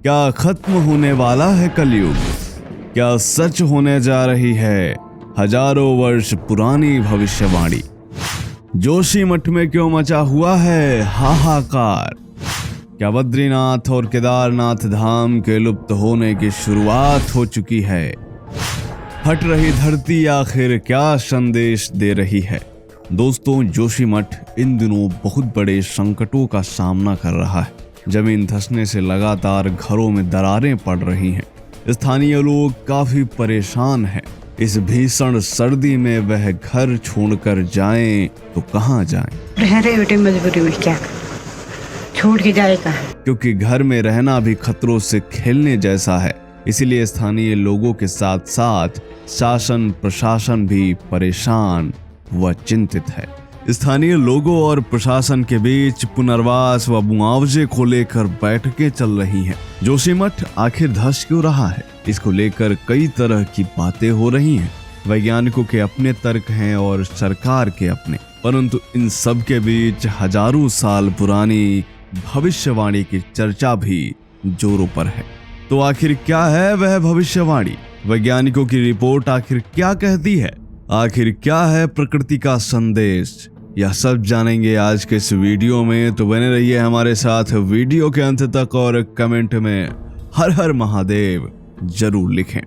क्या खत्म होने वाला है कलयुग? क्या सच होने जा रही है हजारों वर्ष पुरानी भविष्यवाणी? जोशीमठ में क्यों मचा हुआ है हाहाकार? क्या बद्रीनाथ और केदारनाथ धाम के लुप्त होने की शुरुआत हो चुकी है? फट रही धरती आखिर क्या संदेश दे रही है? दोस्तों, जोशीमठ इन दिनों बहुत बड़े संकटों का सामना कर रहा है। जमीन धंसने से लगातार घरों में दरारें पड़ रही हैं। स्थानीय लोग काफी परेशान हैं। इस भीषण सर्दी में वह घर छोड़कर जाएं तो कहां जाएं? रहे बेटे मजबूरी में क्या छोड़ के जाएगा, क्योंकि घर में रहना भी खतरों से खेलने जैसा है। इसीलिए स्थानीय लोगों के साथ साथ शासन प्रशासन भी परेशान व चिंतित है। स्थानीय लोगों और प्रशासन के बीच पुनर्वास व मुआवजे को लेकर बैठकें चल रही हैं। जोशीमठ आखिर धस क्यों रहा है, इसको लेकर कई तरह की बातें हो रही हैं। वैज्ञानिकों के अपने तर्क हैं और सरकार के अपने, परंतु इन सब के बीच हजारों साल पुरानी भविष्यवाणी की चर्चा भी जोरों पर है। तो आखिर क्या है वह भविष्यवाणी? वैज्ञानिकों की रिपोर्ट आखिर क्या कहती है? आखिर क्या है प्रकृति का संदेश? यह सब जानेंगे आज के इस वीडियो में, तो बने रहिए हमारे साथ वीडियो के अंत तक और कमेंट में हर हर महादेव जरूर लिखें।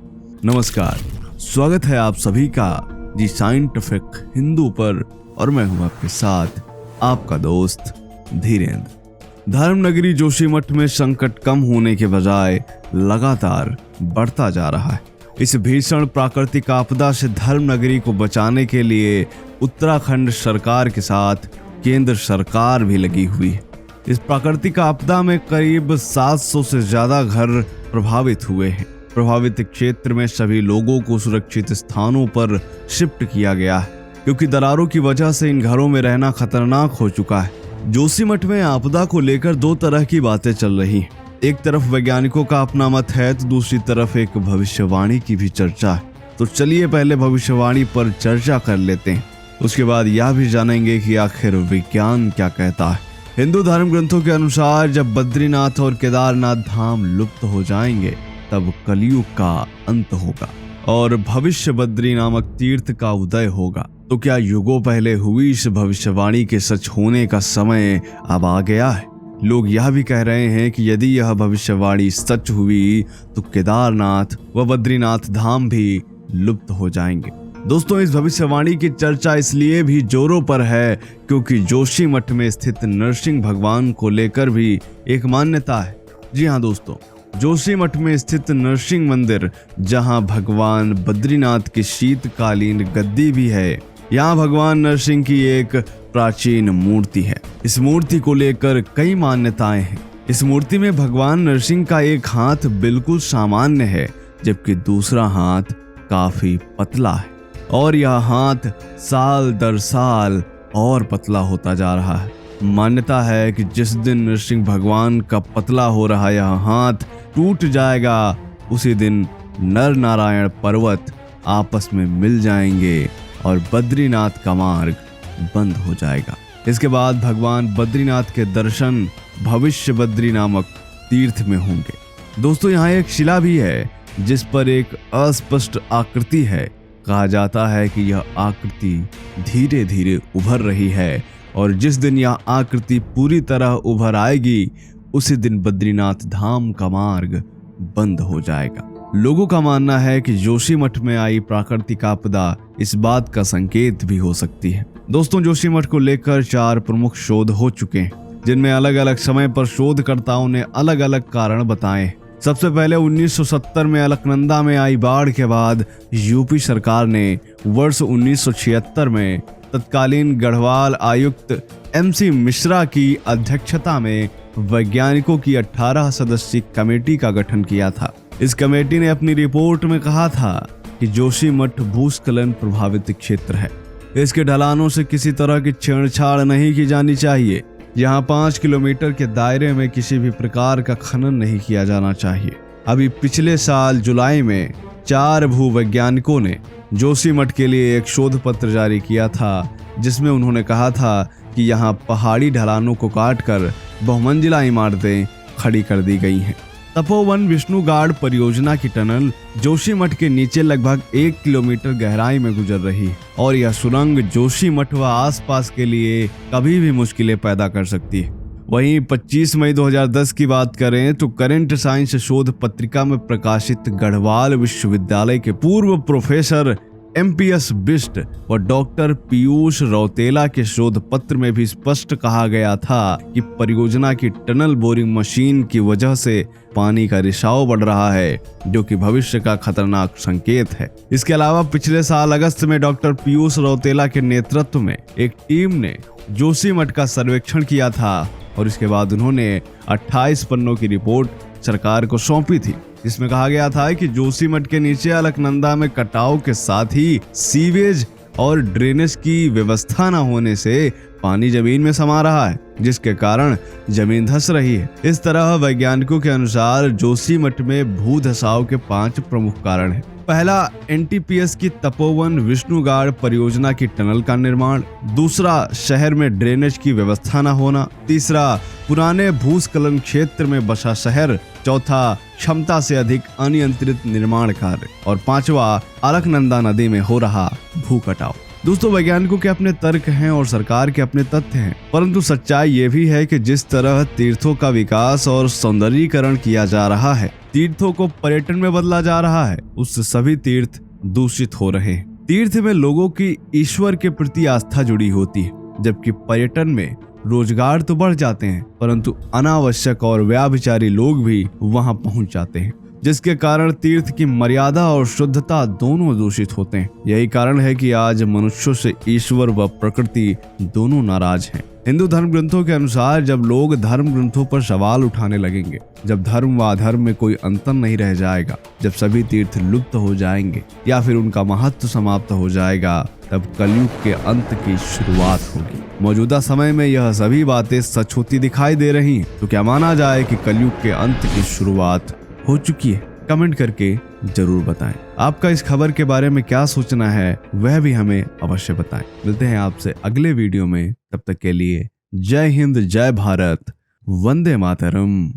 नमस्कार, स्वागत है आप सभी का दी साइंटिफिक हिंदू पर, और मैं हूं आपके साथ आपका दोस्त धीरेन्द्र। धर्मनगरी जोशीमठ में संकट कम होने के बजाय लगातार बढ़ता जा रहा है। इस भीषण प्राकृतिक आपदा से धर्मनगरी को बचाने के लिए उत्तराखंड सरकार के साथ केंद्र सरकार भी लगी हुई है। इस प्राकृतिक आपदा में करीब 700 से ज्यादा घर प्रभावित हुए हैं। प्रभावित क्षेत्र में सभी लोगों को सुरक्षित स्थानों पर शिफ्ट किया गया है, क्योंकि दरारों की वजह से इन घरों में रहना खतरनाक हो चुका है। जोशीमठ में आपदा को लेकर दो तरह की बातें चल रही हैं। एक तरफ वैज्ञानिकों का अपना मत है, तो दूसरी तरफ एक भविष्यवाणी की भी चर्चा है। तो चलिए पहले भविष्यवाणी पर चर्चा कर लेते हैं, उसके बाद यह भी जानेंगे कि आखिर विज्ञान क्या कहता है। हिंदू धर्म ग्रंथों के अनुसार जब बद्रीनाथ और केदारनाथ धाम लुप्त हो जाएंगे तब कलयुग का अंत होगा और भविष्य बद्री नामक तीर्थ का उदय होगा। तो क्या युगों पहले हुई इस भविष्यवाणी के सच होने का समय अब आ गया है? लोग यह भी कह रहे हैं कि यदि यह भविष्यवाणी सच हुई तो केदारनाथ व बद्रीनाथ धाम भी लुप्त हो जाएंगे। दोस्तों, इस भविष्यवाणी की चर्चा इसलिए भी जोरों पर है क्योंकि जोशीमठ में स्थित नरसिंह भगवान को लेकर भी एक मान्यता है। जी हाँ दोस्तों, जोशीमठ में स्थित नरसिंह मंदिर, जहां भगवान बद्रीनाथ की शीतकालीन गद्दी भी है, यहाँ भगवान नरसिंह की एक प्राचीन मूर्ति है। इस मूर्ति को लेकर कई मान्यताएं हैं। इस मूर्ति में भगवान नरसिंह का एक हाथ बिल्कुल सामान्य है, जबकि दूसरा हाथ काफी पतला है और यह हाथ साल दर साल और पतला होता जा रहा है। मान्यता है कि जिस दिन नरसिंह भगवान का पतला हो रहा यह हाथ टूट जाएगा, उसी दिन नर नारायण पर्वत आपस में मिल जाएंगे और बद्रीनाथ का मार्ग बंद हो जाएगा। इसके बाद भगवान बद्रीनाथ के दर्शन भविष्य बद्री नामक तीर्थ में होंगे। दोस्तों, यहाँ एक शिला भी है जिस पर एक अस्पष्ट आकृति है। कहा जाता है कि यह आकृति धीरे धीरे उभर रही है और जिस दिन यह आकृति पूरी तरह उभर आएगी, उसी दिन बद्रीनाथ धाम का मार्ग बंद हो जाएगा। लोगों का मानना है कि जोशीमठ में आई प्राकृतिक आपदा इस बात का संकेत भी हो सकती है। दोस्तों, जोशीमठ को लेकर 4 प्रमुख शोध हो चुके हैं, जिनमें अलग अलग समय पर शोधकर्ताओं ने अलग अलग कारण बताए। सबसे पहले 1970 में अलकनंदा में आई बाढ़ के बाद यूपी सरकार ने वर्ष 1976 में तत्कालीन गढ़वाल आयुक्त MC मिश्रा की अध्यक्षता में वैज्ञानिकों की 18 सदस्यीय कमेटी का गठन किया था। इस कमेटी ने अपनी रिपोर्ट में कहा था कि जोशीमठ भूस्खलन प्रभावित क्षेत्र है। इसके ढलानों से किसी तरह की छेड़छाड़ नहीं की जानी चाहिए। यहाँ 5 किलोमीटर के दायरे में किसी भी प्रकार का खनन नहीं किया जाना चाहिए। अभी पिछले साल जुलाई में 4 भूवैज्ञानिकों ने जोशीमठ के लिए एक शोध पत्र जारी किया था, जिसमें उन्होंने कहा था कि यहाँ पहाड़ी ढलानों को काटकर बहुमंजिला इमारतें खड़ी कर दी गई हैं। तपोवन विष्णुगाड़ परियोजना की टनल जोशीमठ के नीचे लगभग 1 किलोमीटर गहराई में गुजर रही है और यह सुरंग जोशीमठ व आसपास के लिए कभी भी मुश्किलें पैदा कर सकती है। वहीं 25 मई 2010 की बात करें तो करंट साइंस शोध पत्रिका में प्रकाशित गढ़वाल विश्वविद्यालय के पूर्व प्रोफेसर MPS बिष्ट व डॉक्टर पीयूष रौतेला के शोध पत्र में भी स्पष्ट कहा गया था कि परियोजना की टनल बोरिंग मशीन की वजह से पानी का रिसाव बढ़ रहा है, जो कि भविष्य का खतरनाक संकेत है। इसके अलावा पिछले साल अगस्त में डॉक्टर पीयूष रौतेला के नेतृत्व में एक टीम ने जोशीमठ का सर्वेक्षण किया था और इसके बाद उन्होंने 28 पन्नों की रिपोर्ट सरकार को सौंपी थी, जिसमें कहा गया था कि जोशीमठ के नीचे अलकनंदा में कटाव के साथ ही सीवेज और ड्रेनेज की व्यवस्था न होने से पानी जमीन में समा रहा है, जिसके कारण जमीन धंस रही है। इस तरह वैज्ञानिकों के अनुसार जोशीमठ में भू धसाव के 5 प्रमुख कारण हैं। पहला, NTPS की तपोवन विष्णुगाड़ परियोजना की टनल का निर्माण। दूसरा, शहर में ड्रेनेज की व्यवस्था न होना। तीसरा, पुराने भूस्खलन क्षेत्र में बसा शहर। चौथा, क्षमता से अधिक अनियंत्रित निर्माण कार्य। और पांचवा, अलकनंदा नदी में हो रहा भू कटाव। दोस्तों, वैज्ञानिकों के अपने तर्क हैं और सरकार के अपने तथ्य हैं, परंतु सच्चाई ये भी है कि जिस तरह तीर्थों का विकास और सौंदर्यीकरण किया जा रहा है, तीर्थों को पर्यटन में बदला जा रहा है, उससे सभी तीर्थ दूषित हो रहे हैं। तीर्थ में लोगों की ईश्वर के प्रति आस्था जुड़ी होती है, जबकि पर्यटन में रोजगार तो बढ़ जाते हैं, परंतु अनावश्यक और व्याभिचारी लोग भी वहां पहुंच जाते हैं, जिसके कारण तीर्थ की मर्यादा और शुद्धता दोनों दूषित होते हैं। यही कारण है कि आज मनुष्यों से ईश्वर व प्रकृति दोनों नाराज हैं। हिंदू धर्म ग्रंथों के अनुसार जब लोग धर्म ग्रंथों पर सवाल उठाने लगेंगे, जब धर्म व अधर्म में कोई अंतर नहीं रह जाएगा, जब सभी तीर्थ लुप्त हो जाएंगे या फिर उनका महत्व समाप्त हो जाएगा, तब कलयुग के अंत की शुरुआत होगी। मौजूदा समय में यह सभी बातें सच होती दिखाई दे रही हैं, तो क्या माना जाए कि कलयुग के अंत की शुरुआत हो चुकी है? कमेंट करके जरूर बताएं। आपका इस खबर के बारे में क्या सोचना है, वह भी हमें अवश्य बताएं। मिलते हैं आपसे अगले वीडियो में, तब तक के लिए जय हिंद, जय भारत, वंदे मातरम।